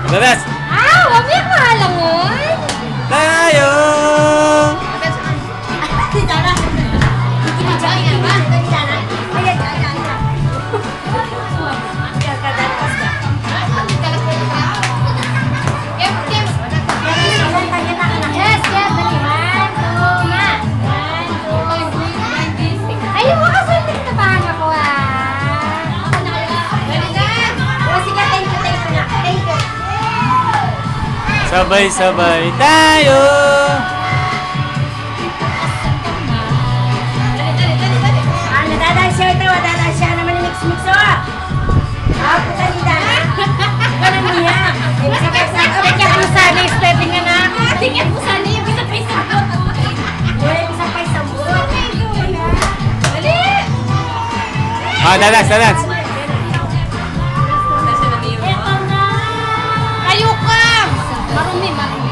Dadas! Wag niya kahalangon. Tayo! Sabay-sabay tayo! Nadadaan siya ito. Nadadaan siya naman yung mix-mix. Puta nila. Ganun niya. Tingnan po sana yung stepping nga na. Tingnan po sana yung isa pa isang buwan. Yung isa pa isang buwan. Dali! Dadas, dadas! Kayo ka! Marumi, marumi.